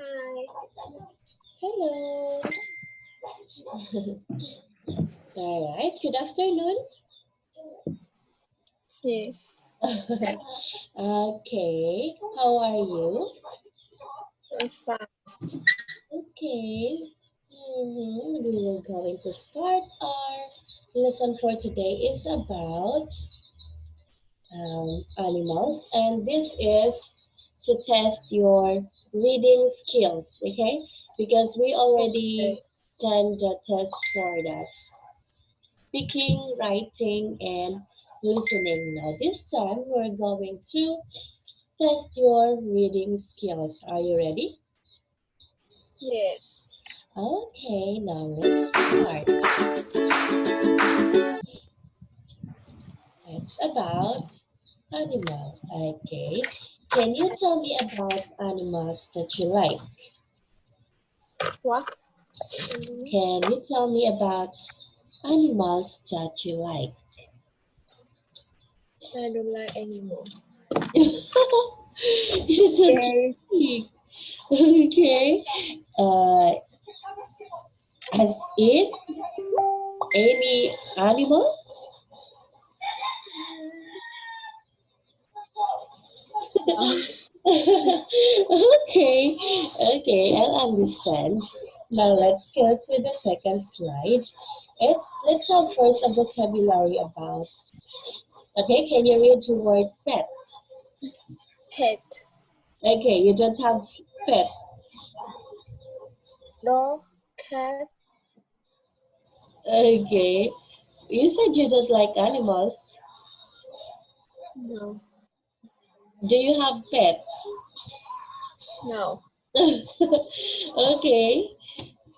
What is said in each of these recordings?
Hi. Hello. All right. Good afternoon. Yes. Okay. How are you? I'm fine. Okay. We will going to start our lesson for today. Is about animals, and this is to test your reading skills. Okay, because we Okay. already done the test for that speaking, writing, and listening. Now this time we're going to test your reading skills. Are you ready? Yes. Okay, now let's start. It's about animal. Okay. Can you tell me about animals that you like? What? Can you tell me about animals that you like? I don't like anymore. You don't Okay. speak. Okay. Uh, has it any animal? No. Okay, okay, I'll understand. Now let's go to the second slide. Let's have first a vocabulary about. Okay, can you read the word pet? Pet. Okay, you don't have pet. Dog. Cat. Okay, you said you don't like animals. No. Do you have pet? No. Okay,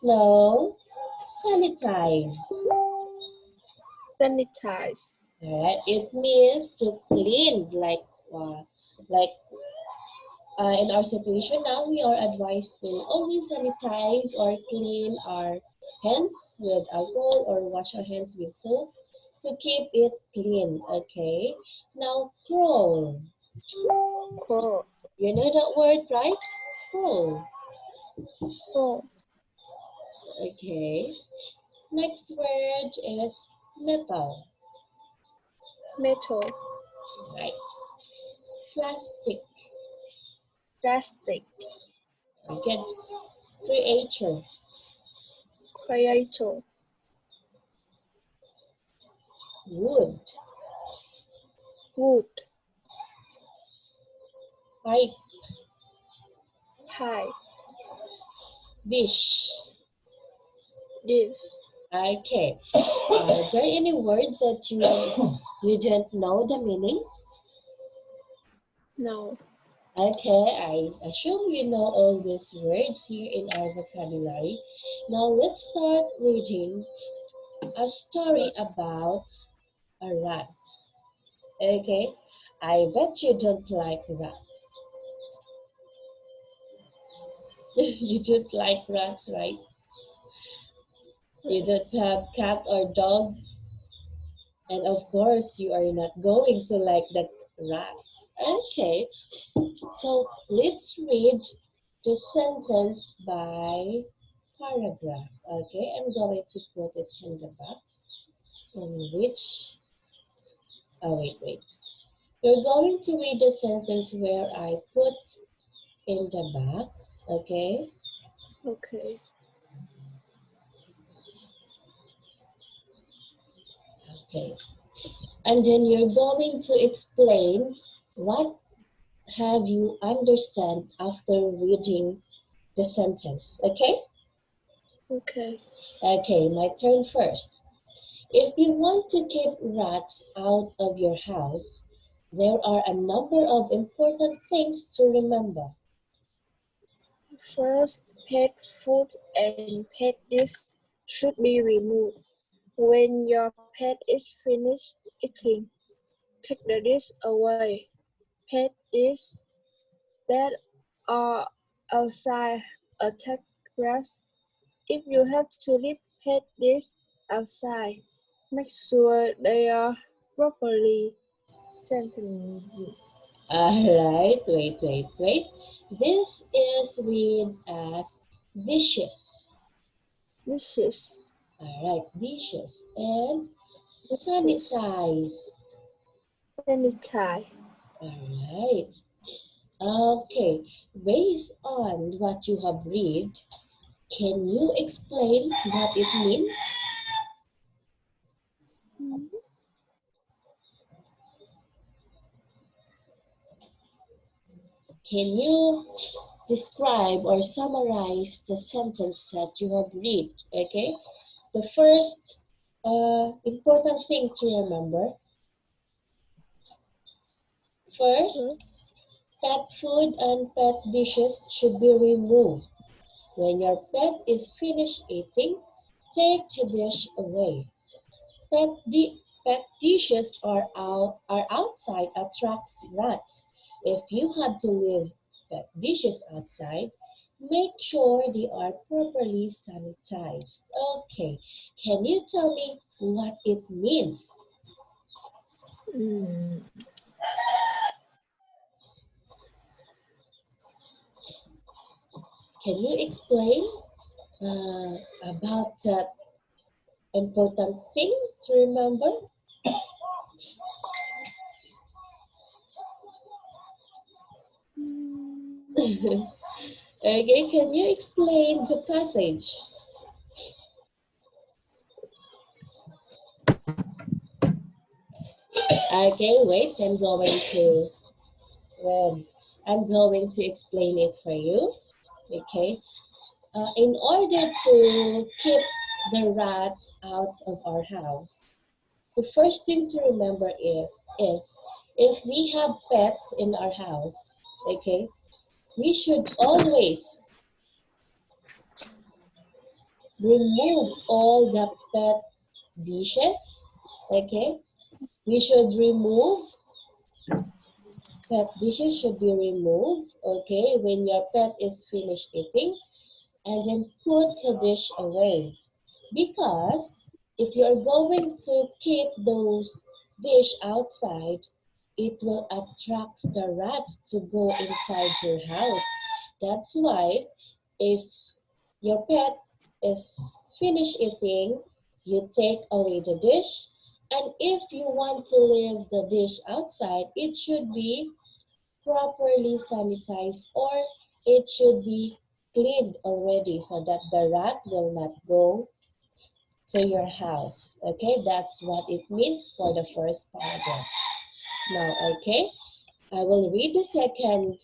no. Sanitize. Sanitize. Alright, it means to clean, like in our situation now, we are advised to always sanitize or clean our hands with alcohol or wash our hands with soap to keep it clean. Okay. Now, crawl. Crow. You know that word, right? Crawl. Crow. Okay. Next word is metal. Metal. Right. Plastic. Plastic. Good. Creator. Creator. Wood. Wood. Pipe. Pie. Dish. This. Okay. Are there any words that you don't know the meaning? No. Okay, I assume you know all these words here in our vocabulary. Now let's start reading a story about a rat. Okay, I bet you don't like rats. You don't like rats, right? You don't Yes. have cat or dog, and of course you are not going to like the rats. Okay, so let's read the sentence by paragraph. Okay, I'm going to put it in the box. In which, oh wait. You're going to read the sentence where I put in the box. Okay, Okay. Okay. And then you're going to explain what have you understand after reading the sentence. Okay? Okay. Okay, my turn first. If you want to keep rats out of your house, there are a number of important things to remember. First, pet food and pet dish should be removed. When your pet is finished eating, take the dish away. Pet dish that are outside attract rats. If you have to leave pet dish outside, make sure they are properly sanitized. Alright, wait. This is read as dishes. Dishes. Alright, dishes and Dishes. sanitized. Sanitize. Alright. Okay, based on what you have read, can you explain what it means? Can you describe or summarize the sentence that you have read? Okay, the first important thing to remember. First, pet food and pet dishes should be removed. When your pet is finished eating, take the dish away. Pet dishes are outside attracts rats. If you have to leave pet dishes outside, make sure they are properly sanitized. Okay, can you tell me what it means? Mm. Can you explain about that important thing to remember? Okay, can you explain the passage? Okay, wait, I'm going to explain it for you. Okay, in order to keep the rats out of our house, the first thing to remember is if we have pets in our house, okay, we should always remove all the pet dishes. Okay, we should remove pet dishes should be removed. Okay, when your pet is finished eating, and then put the dish away. Because if you're going to keep those dish outside, it will attract the rats to go inside your house. That's why if your pet is finished eating, you take away the dish. And if you want to leave the dish outside, it should be properly sanitized or it should be cleaned already so that the rat will not go to your house. Okay, that's what it means for the first paragraph. Now, okay, I will read the second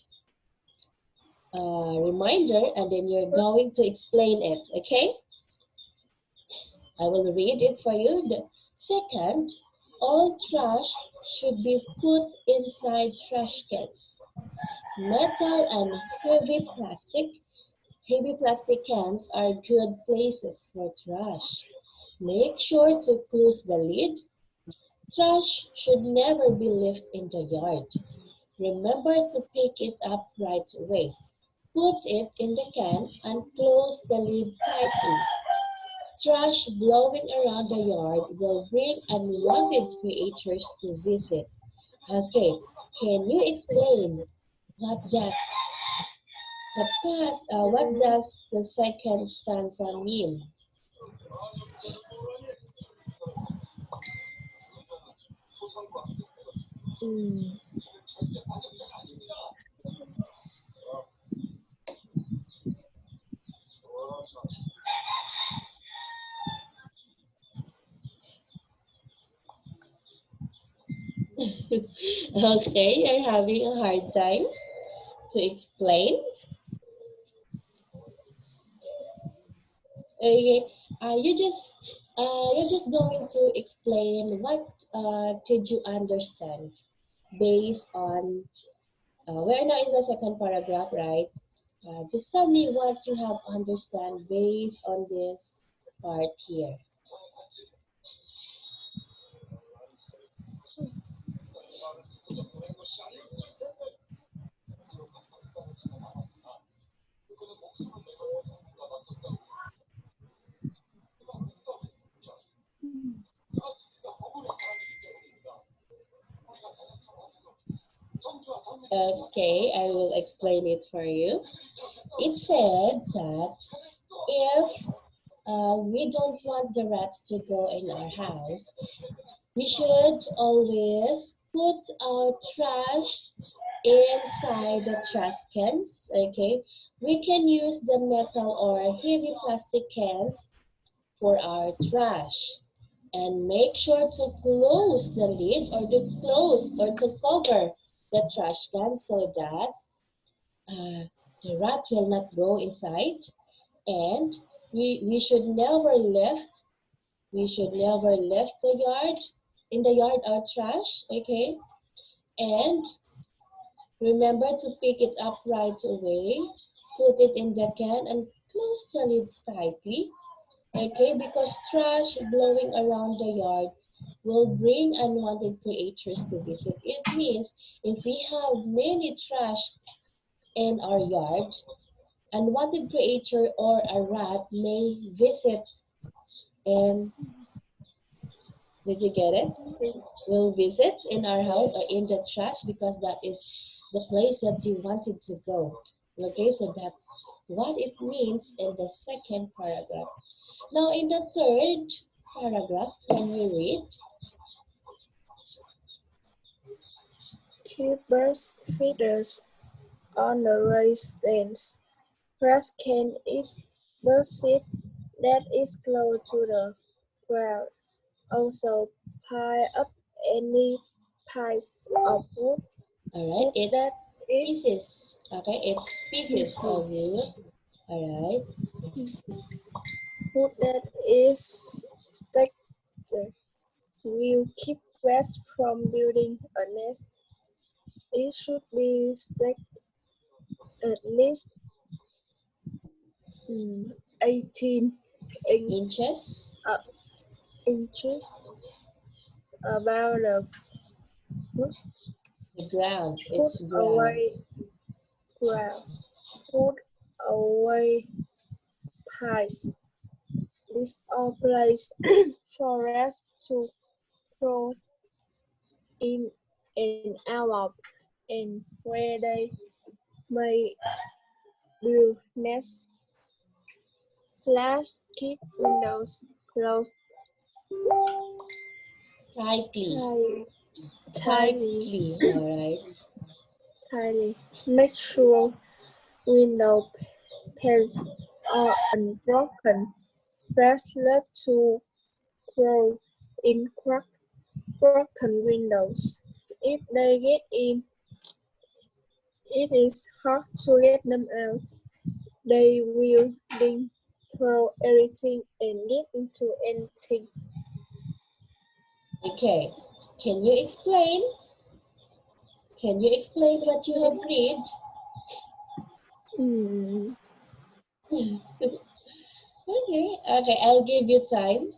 reminder and then you're going to explain it. Okay, I will read it for you. The second, all trash should be put inside trash cans. Metal and heavy plastic cans are good places for trash. Make sure to close the lid. Trash should never be left in the yard. Remember to pick it up right away. Put it in the can and close the lid tightly. Trash blowing around the yard will bring unwanted creatures to visit. Okay, can you explain what does what does the second stanza mean? Mm. Okay, you're having a hard time to explain. Okay, you're just going to explain what did you understand based on we're now in the second paragraph, right? Just tell me what you have understand based on this part here. Okay, I will explain it for you. It said that if we don't want the rats to go in our house, we should always put our trash inside the trash cans. Okay, we can use the metal or heavy plastic cans for our trash, and make sure to close the lid or to close or to cover the trash can so that uh, the rat will not go inside. And we should never lift the yard in the yard our trash. Okay, and remember to pick it up right away, put it in the can and close the lid tightly. Okay, because trash blowing around the yard will bring unwanted creatures to visit. It means if we have many trash in our yard, unwanted creature or a rat may visit, and did you get it? Will visit in our house or in the trash because that is the place that you wanted to go. Okay, so that's what it means in the second paragraph. Now in the third paragraph, can you read? Keep birds feeders on the raised stands. Rats can eat bird seed that is close to the ground. Also, pile up any piles of wood, All right, wood it's that is pieces. Okay, it's pieces pieces, of wood. All right, wood that is stacked will keep rats from building a nest. It should be stacked at least 18 inches. uh, inches above the ground. The ground. Put It's ground. away ground. Put away pies. These are places for rats to crawl in and out of, and where they may build nests. Last, keep windows closed Tightly. tight, tightly. Tightly. All right. tightly. Make sure window panes are unbroken. Rats love to crawl in cracked, broken windows. If they get in, it is hard to get them out. They will dig through everything and get into anything. Okay. Can you explain? Can you explain what you have read? Hmm. Okay. Okay. I'll give you time.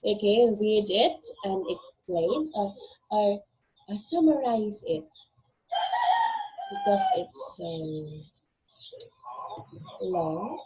Okay. Read it and explain or summarize it because it's so long.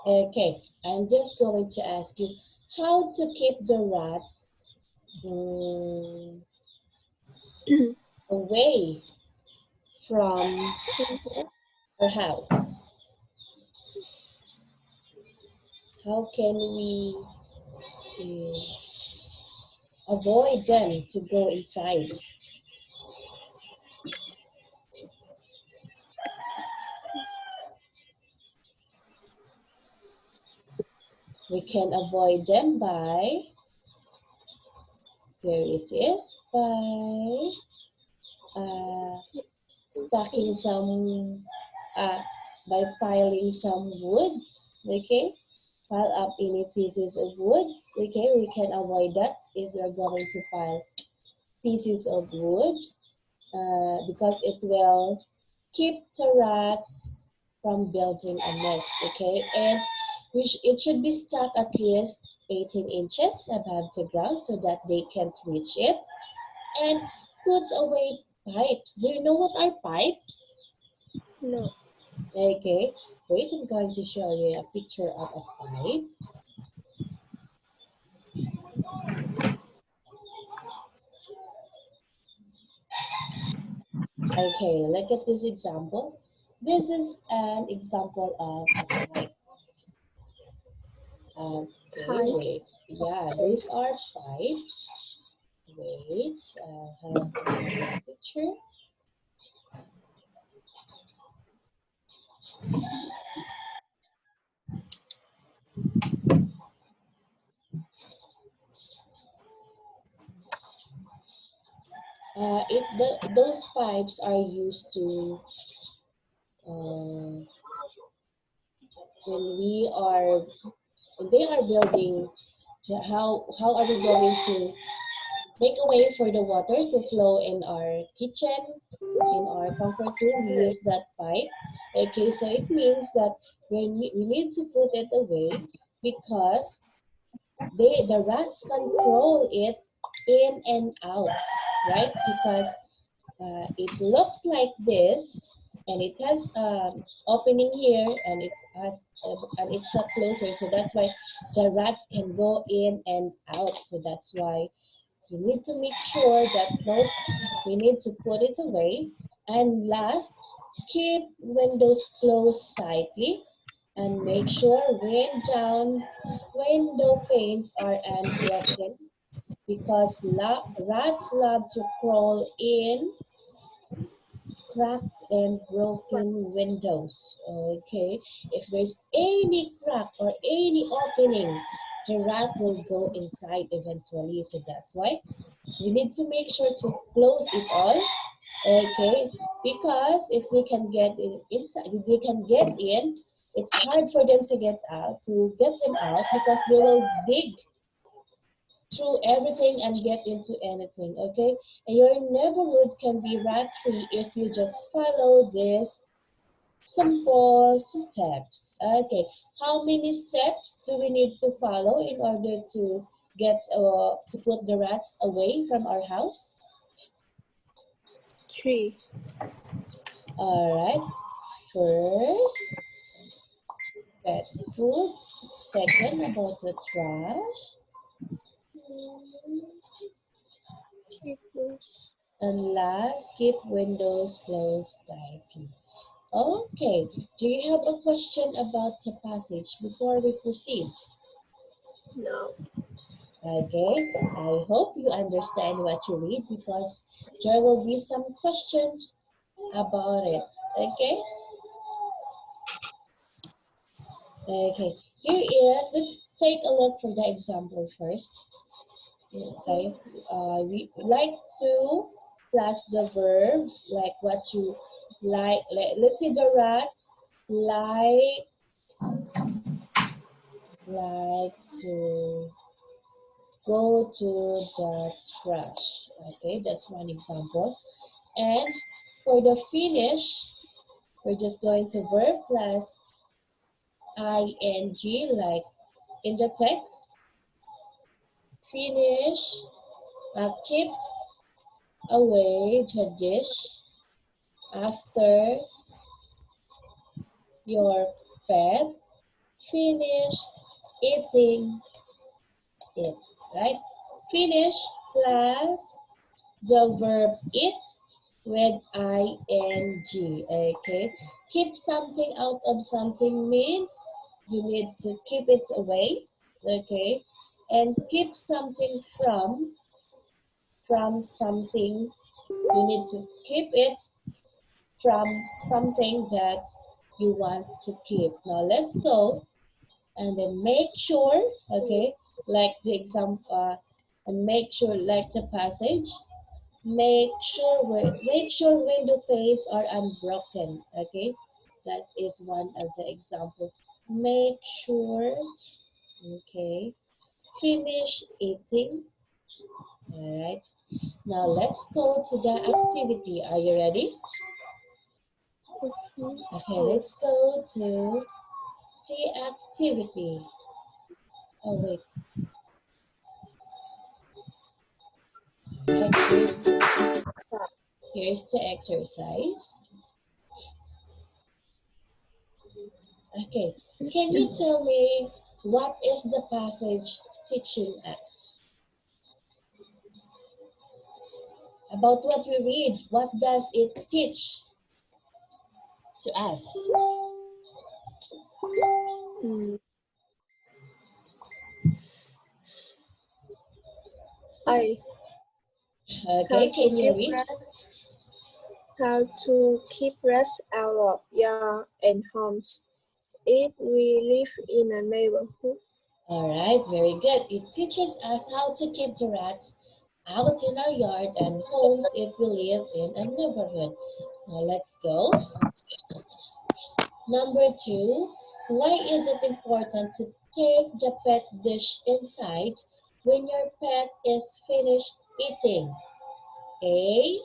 Okay, I'm just going to ask you how to keep the rats away from our house. How can we avoid them to go inside? We can avoid them by, here it is, by stacking some, by piling some woods, okay? Pile up any pieces of woods, okay? We can avoid that if we are going to pile pieces of wood because it will keep the rats from building a nest, okay? And it should be stuck at least 18 inches above the ground so that they can't reach it. And put away pipes. Do you know what are pipes? No. Okay, wait, I'm going to show you a picture of a pipe. Okay, look at this example. This is an example of a pipe. Okay, Hi. wait. Yeah, these are pipes. Wait, have another picture. Those pipes are used to uh, when we are when they are building. How are we going to make a way for the water to flow in our kitchen, in our comfort room? We use that pipe. Okay, so it means that we need to put it away because the rats can crawl it in and out, right? Because it looks like this, and it has opening here, and it has and it's not closer, so that's why the rats can go in and out. So that's why you need to make sure that no, we need to put it away. And last, keep windows closed tightly and make sure window panes are unbroken because rats love to crawl in cracked and broken windows. Okay, if there's any crack or any opening, the rat will go inside eventually. So that's why we need to make sure to close it all. Okay, because if they can get inside, if they can get in, it's hard for them to get out, because they will dig through everything and get into anything, okay? And your neighborhood can be rat-free if you just follow these simple steps. Okay, how many steps do we need to follow in order to to put the rats away from our house? 3. All right. First, pet food. Second, about the trash. And last, keep windows closed tightly. Okay, do you have a question about the passage before we proceed? No. Okay, I hope you understand what you read because there will be some questions about it. Okay? Okay, here is, let's take a look for the example first. Okay, we like to plus the verb, like what you like. Let's say the rats like to go to the trash. Okay, that's one example. And for the finish, we're just going to verb plus ing, like in the text. Finish, keep away the dish after your pet finish eating it, right? Finish plus the verb eat with ing, okay? Keep something out of something means you need to keep it away, okay? And keep something from something, you need to keep it from something that you want to keep. Now let's go and then make sure, okay, like the example, and make sure, like the passage, make sure window panes are unbroken, okay? That is one of the example. Make sure, okay, finish eating, all right? Now let's go to the activity. Are you ready? Okay. Okay, let's Yes. go to the activity. Oh wait, right, here's the exercise. Okay, can you tell me what is the passage teaching us? About what we read, what does it teach to us? Mm. I. How Okay, to can you keep read? rest. How to keep rest out of yard and homes. If we live in a neighborhood. All right, very good. It teaches us how to keep the rats out in our yard and homes if we live in a neighborhood. Now let's go. Number 2, why is it important to take the pet dish inside when your pet is finished eating? A,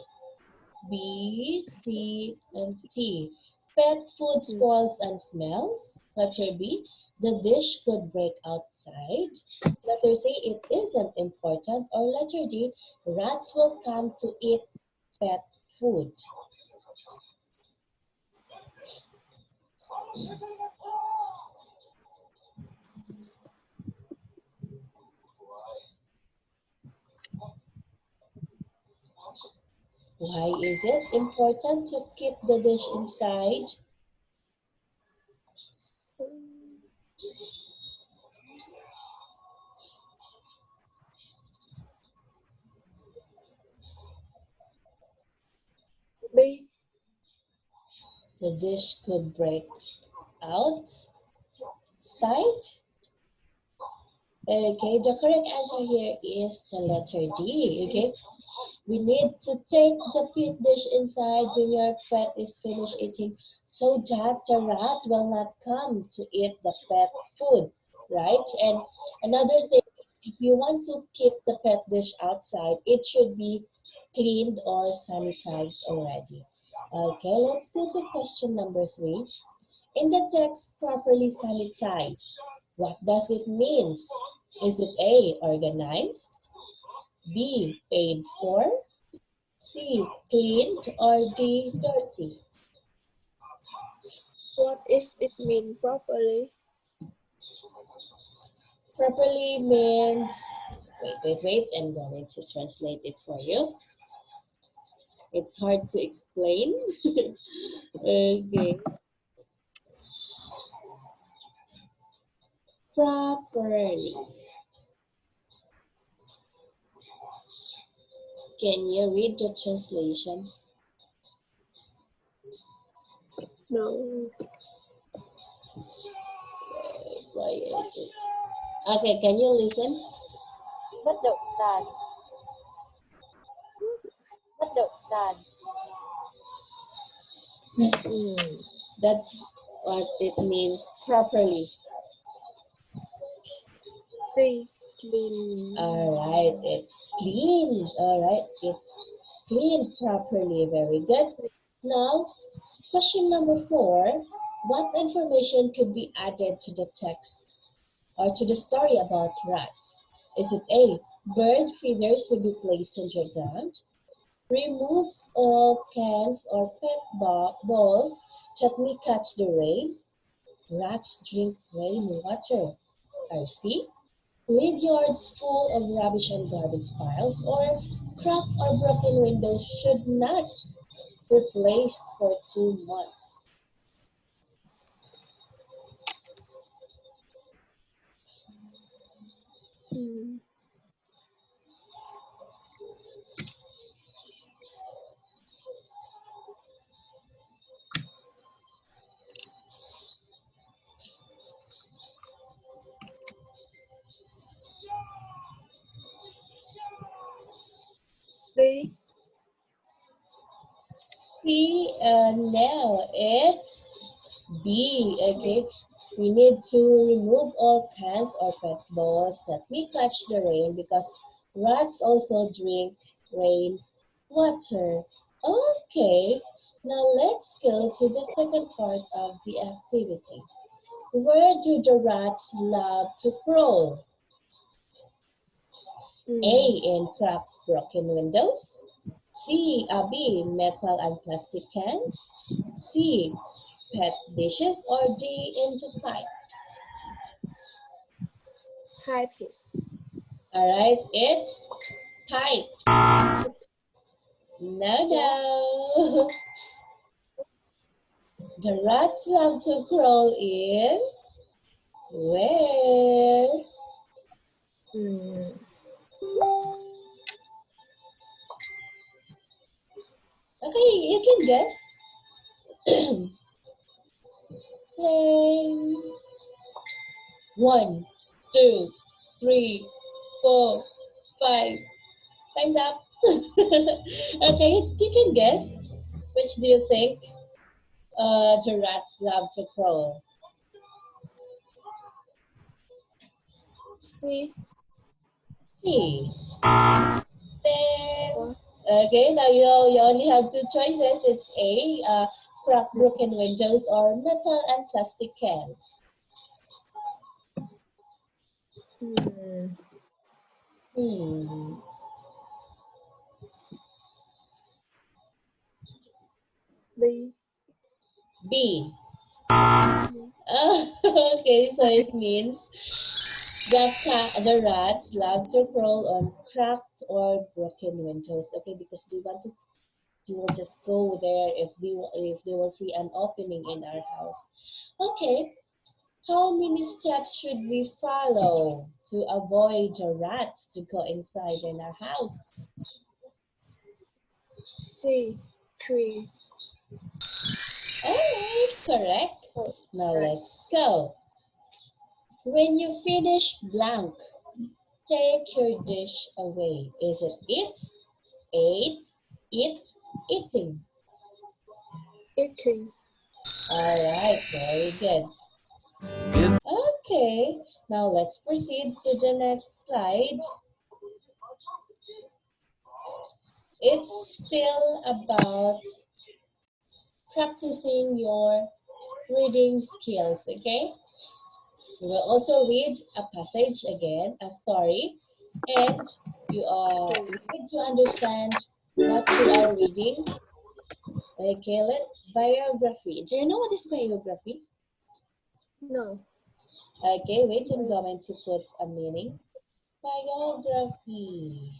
B, C, and T. Pet food Mm. spoils and smells. Letter B, the dish could break outside. Letter C, it isn't important. Or letter D, rats will come to eat pet food. Why is it important to keep the dish inside? B. The dish could break outside. Okay, the correct answer here is the letter D. Okay, we need to take the pet dish inside when your pet is finished eating so that the rat will not come to eat the pet food, right? And another thing, if you want to keep the pet dish outside, it should be cleaned or sanitized already. Okay, let's go to question number 3. In the text, properly sanitized, what does it mean? Is it A, organized, B, paid for, C, cleaned, or D, dirty? What if it means properly? Properly means, wait, I'm going to translate it for you. It's hard to explain. Okay. Properly. Can you read the translation? No. Why is it? Okay, can you listen? Bất động sản, bất động sản, Mm. That's what it means, properly. C. Clean. Alright, it's clean. Alright, it's cleaned properly. Very good. Now, question number 4. What information could be added to the text or to the story about rats? Is it A, bird feeders will be placed on the ground? Remove all cans or pet balls that may catch the rain? Rats drink rainwater. Or C. Graveyards full of rubbish and garbage piles, or cracked or broken windows should not be replaced for 2 months. Hmm. D. C, now it's B, B. okay? We need to remove all cans or pet balls that may catch the rain because rats also drink rain water. Okay, now let's go to the second part of the activity. Where do the rats love to crawl? A, Hmm. in cracked broken windows. B, metal and plastic cans. C, pet dishes. Or D, into pipes. Pipes. All right, it's pipes. No, Yeah. no. The rats love to crawl in where? Hmm. Okay, you can guess. 10. 1, 2, 3, 4, 5. Time's up. Okay, you can guess. Which do you think the rats love to crawl? C. C. Then, What? okay, now you only have two choices. It's A, cracked broken windows, or metal and plastic cans. Hmm. Hmm. B. B. B. Okay, so it means the rats love to crawl on cracked or broken windows. Okay, because they want to, you will just go there if they will see an opening in our house. Okay, how many steps should we follow to avoid the rats to go inside in our house? C. 3. Alright, correct. Oh, Now right. let's go. When you finish blank, take your dish away. Is it ate, eating? Eating. Alright, very good. Okay, now let's proceed to the next slide. It's still about practicing your reading skills, okay? We will also read a passage again, a story, and you need to understand what you are reading. Okay, let's biography. Do you know what is biography? No. Okay, wait, I'm going to put a meaning. Biography.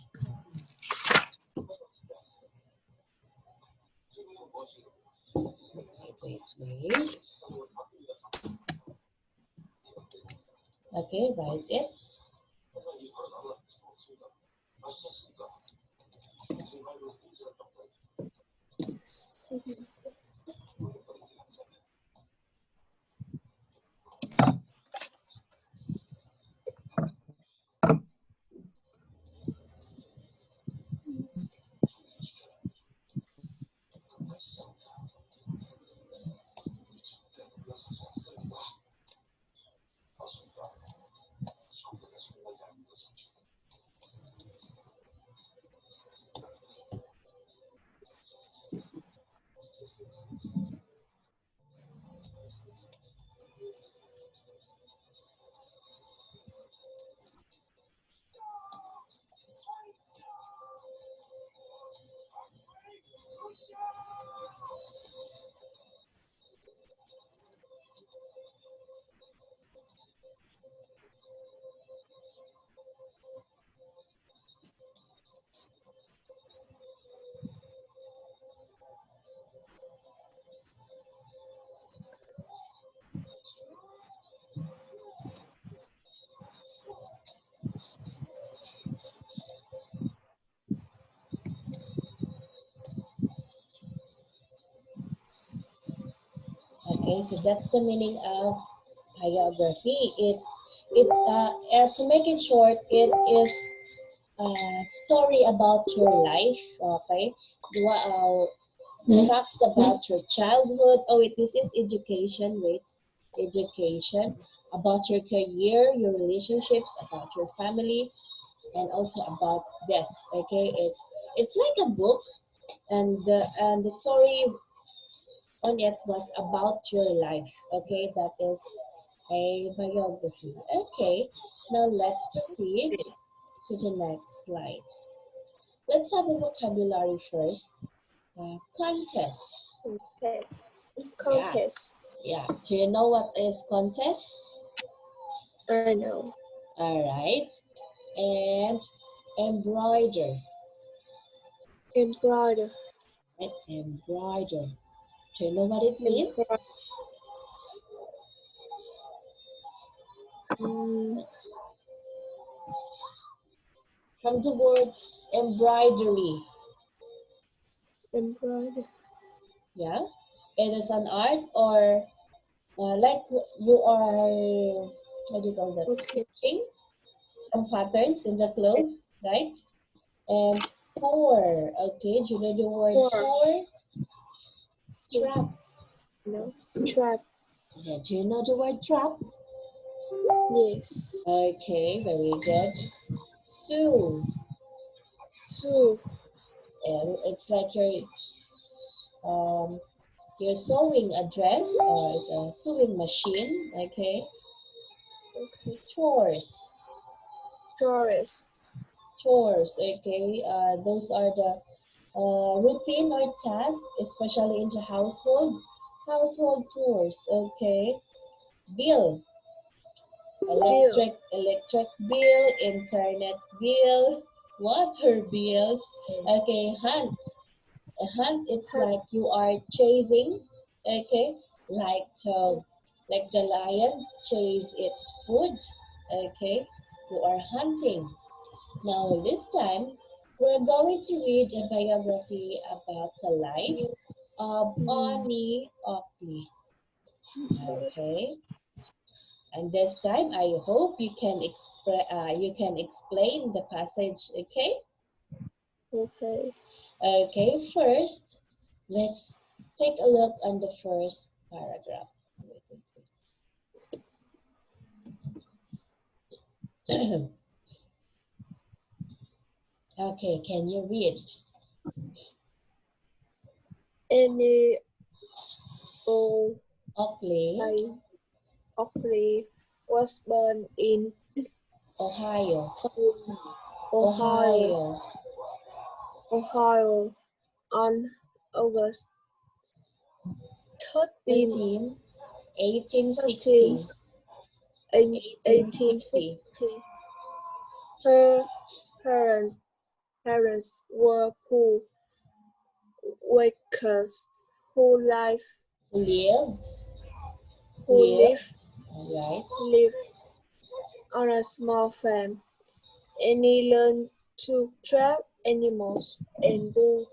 Wait. Okay, write it. C. Okay, so that's the meaning of biography. To make it short, it is a story about your life. Okay, facts about your childhood. Oh wait, this is education. Wait, education about your career, your relationships, about your family, and also about death. Okay, it's like a book, and the story on it was about your life. Okay, that is a biography. Okay, now let's proceed to the next slide. Let's have a vocabulary first. Contest. Contest. Yeah, Contest. yeah. Do you know what is contest? I know. All right. And embroider. Embroider. Right? Embroider. Do you know what it means? Embroider. Mm, From the word embroidery. embroider. Yeah. It is an art or like you are, what do you call that? Okay. Stitching some patterns in the clothes, right? And pour. Okay. Do you know the word Pour. pour? Trap. No. Trap. Yeah. Do you know the word trap? Yes. Okay. Very good. Sew. Two. And it's like you're sewing a dress or it's a sewing machine. Okay. Okay. Chores. Chorus. Chores. Okay. Those are the routine or tasks, especially in the household chores. Okay. Bill. Bill. Electric bill, internet bill, water bills. Okay. Hunt. A hunt, it's Hunt. like you are chasing. Okay. Like the lion chase its food. Okay. You are hunting. Now this time we're going to read a biography about the life of Bonnie Oakley. Okay. And this time I hope you can explain the passage. Okay. Okay. Okay, first, let's take a look on the first paragraph. Okay, can you read? Any old Oakley, Oakley was born in Ohio. Ohio, Ohio, Ohio on August 13, 13, 13 1860. in 1860. 1860. Her parents were poor workers who live Lived, who right? lived on a small farm. Annie learned to trap animals and do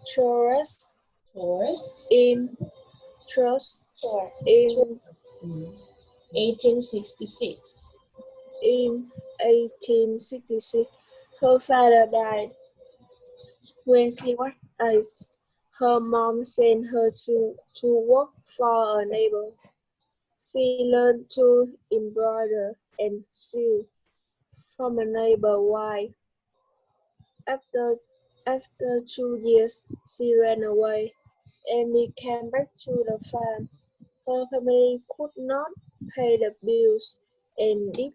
chores Chores, in chores Chore. in 1866. in 1866. Her father died when she was 8. Her mom sent her to work for a neighbor. She learned to embroider and sew from a neighbor's wife. After after 2 years, she ran away and came back to the farm. Her family could not pay the bills and did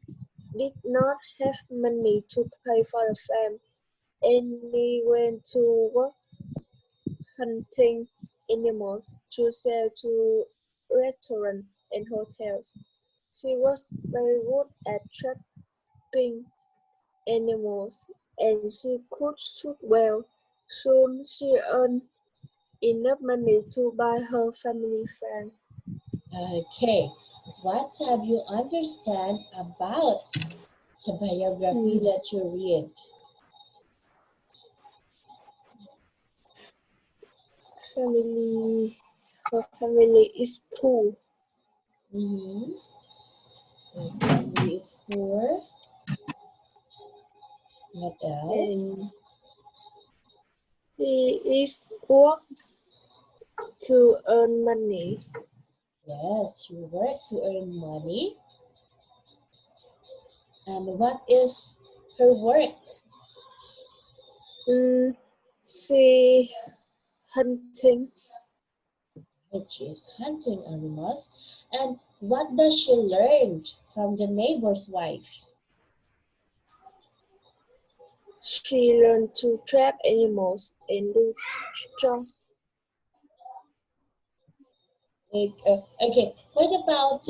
not have money to pay for the farm. Annie went to work hunting animals to sell to restaurants and hotels. She was very good at trapping animals and she could shoot well. Soon she earned enough money to buy her family farm. Okay, what have you understand about the biography that you read? Family. Her family is poor. Mm-hmm. Her family is poor. What else? And she is worked to earn money. Yes, she worked to earn money. And what is her work? She hunting. She is hunting animals. And what does she learn from the neighbor's wife? She learned to trap animals and do chores. Okay, what about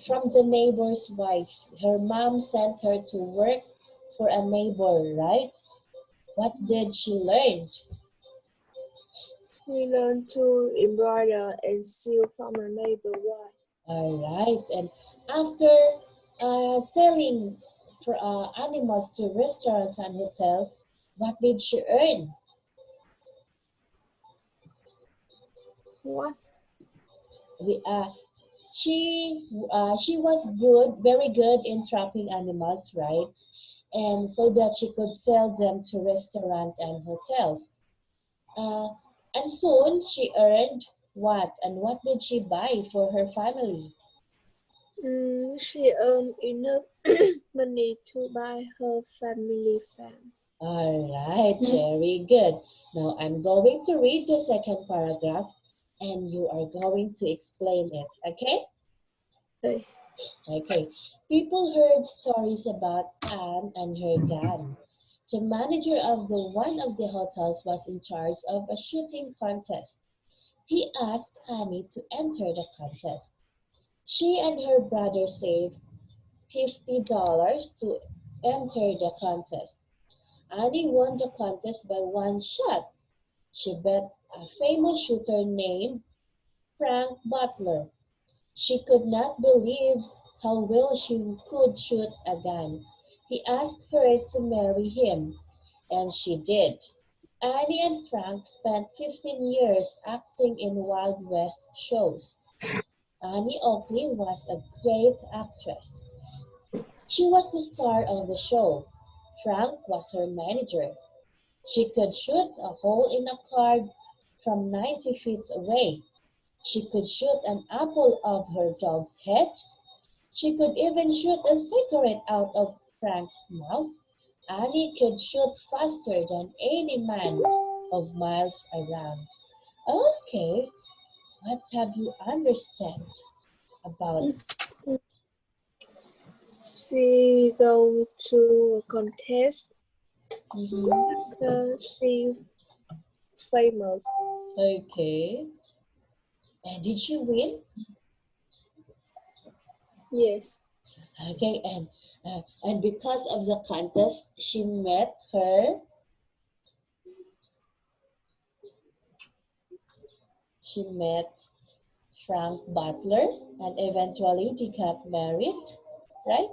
from the neighbor's wife? Her mom sent her to work for a neighbor, right? What did she learn? She learned to embroider and sew from her neighbor wife. All right, and after selling for animals to restaurants and hotels, what did she earn? What? The, she was good, very good in trapping animals, right? And so that she could sell them to restaurants and hotels. Uh, and soon she earned what? And what did she buy for her family? She earned enough money to buy her family farm. All right, very good. Now I'm going to read the second paragraph and you are going to explain it, okay? Okay. Okay. People heard stories about Anne and her gun. The manager of one of the hotels was in charge of a shooting contest. He asked Annie to enter the contest. She and her brother saved $50 to enter the contest. Annie won the contest by one shot. She bet a famous shooter named Frank Butler. She could not believe how well she could shoot a gun. He asked her to marry him, and she did. Annie and Frank spent 15 years acting in Wild West shows. Annie Oakley was a great actress. She was the star of the show. Frank was her manager. She could shoot a hole in a card from 90 feet away. She could shoot an apple of her dog's head. She could even shoot a cigarette out of Frank's mouth. Annie could shoot faster than any man of miles around. Okay, what have you understand about? She go to a contest Mhm. after she famous. Okay, and did she win? Yes. Okay, and because of the contest, she met Frank Butler, and eventually they got married, right?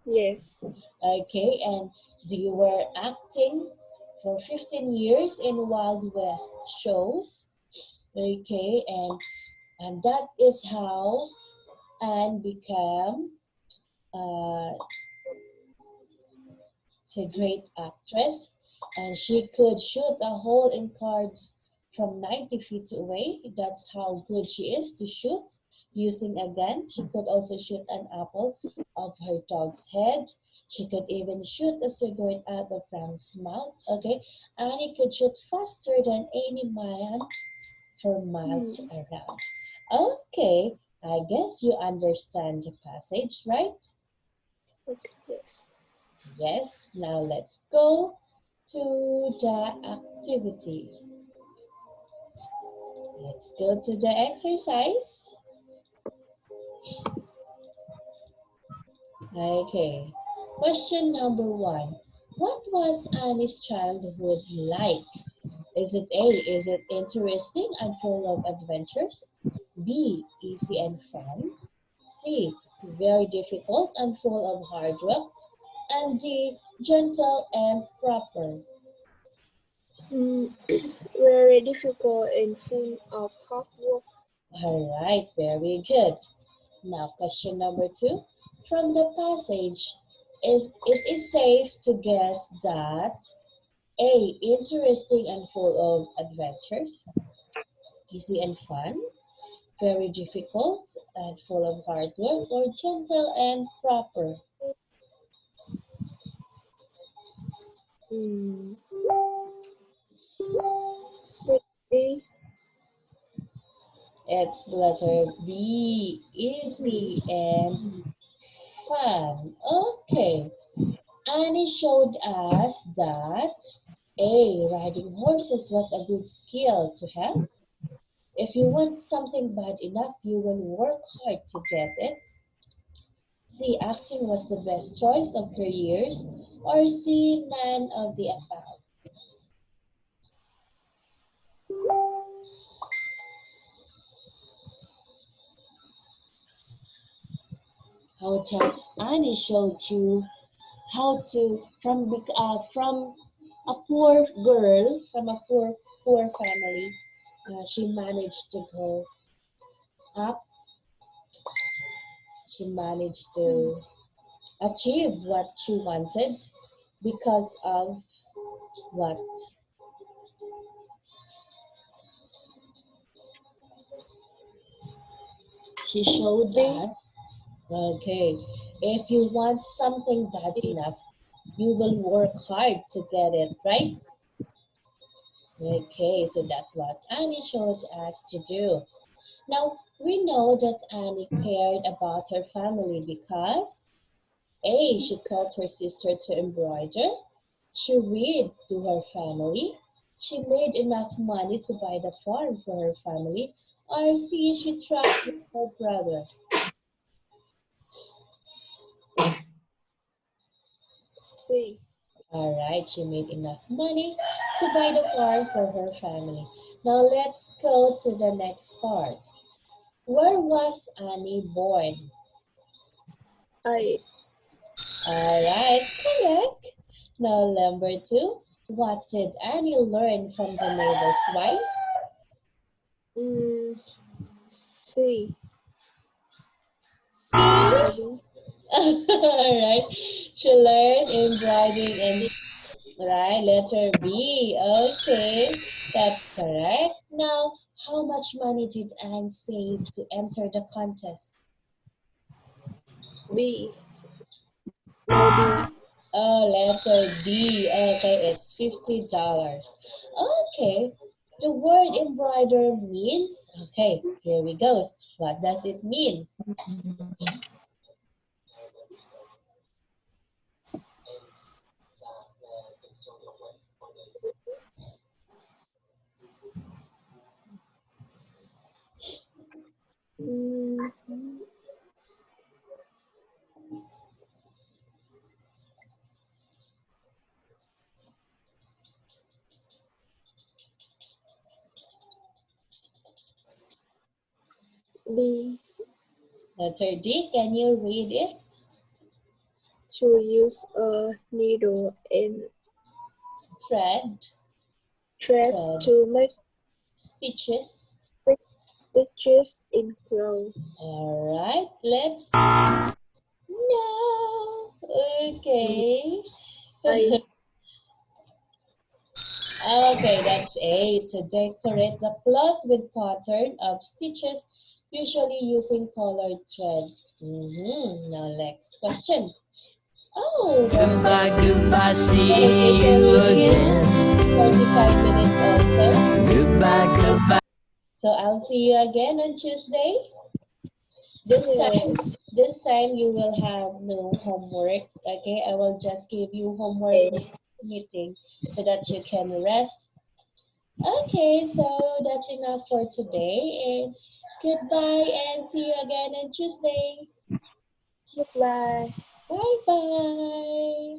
Yes. Okay, and they were acting for 15 years in Wild West shows. Okay, and that is how Anne became uh, a great actress, and she could shoot a hole in cards from 90 feet away. That's how good she is to shoot using a gun. She could also shoot an apple of her dog's head. She could even shoot a cigarette out of Frank's mouth. Okay, Annie could shoot faster than any man for miles Hmm. around. Okay, I guess you understand the passage, right? Okay. Yes. Yes, now let's go to the activity. Let's go to the exercise. Okay, question number 1. What was Annie's childhood like? Is it A, is it interesting and full of adventures? B, easy and fun? C, very difficult and full of hard work? And D, gentle and proper? Very difficult and full of hard work. All right, very good. Now, question number 2. From the passage, it is safe to guess that A. Interesting and full of adventures, easy and fun, very difficult and full of hard work, or gentle and proper. Mm, City. It's the letter B, Mm, easy and fun. Okay, Annie showed us that A. Riding horses was a good skill to have. If you want something bad enough, you will work hard to get it. C. Acting was the best choice of careers. Or C. None of the above. How does Annie showed you how to from a poor girl from a poor family, she managed to go up. She managed to achieve what she wanted because of what she showed B. us. Okay, if you want something bad B. enough, you will work hard to get it, right? Okay, so that's what Annie showed us to do. Now, we know that Annie cared about her family because A. She taught her sister to embroider. She read to her family. She made enough money to buy the farm for her family. Or C. She traveled with her brother. C. Alright, she made enough money to buy the farm for her family. Now let's go to the next part. Where was Annie born? I. Alright, correct. Now number 2. What did Annie learn from the neighbor's wife? Mm, C. See? Embroidering. Alright. She learned embroidering and right, letter B. Okay, that's correct. Now, how much money did Anne save to enter the contest? B. No, D. Oh, letter D. Okay, it's $50. Okay, the word embroider means, okay, here we go. What does it mean? Mm, D. Letter D, can you read it? To use a needle and Thread, thread thread, to make stitches. stitches in clothes. All right, let's. No. Okay. I. Okay, that's A. To decorate the cloth with pattern of stitches, usually using colored thread. Now, next question. Oh, Goodbye, goodbye, okay, see so you we need again. 45 minutes also. Goodbye, goodbye. So I'll see you again on Tuesday. This time, Yes. this time you will have no homework. Okay, I will just give you homework meeting so that you can rest. Okay, so that's enough for today. And goodbye and see you again on Tuesday. Goodbye. Bye bye.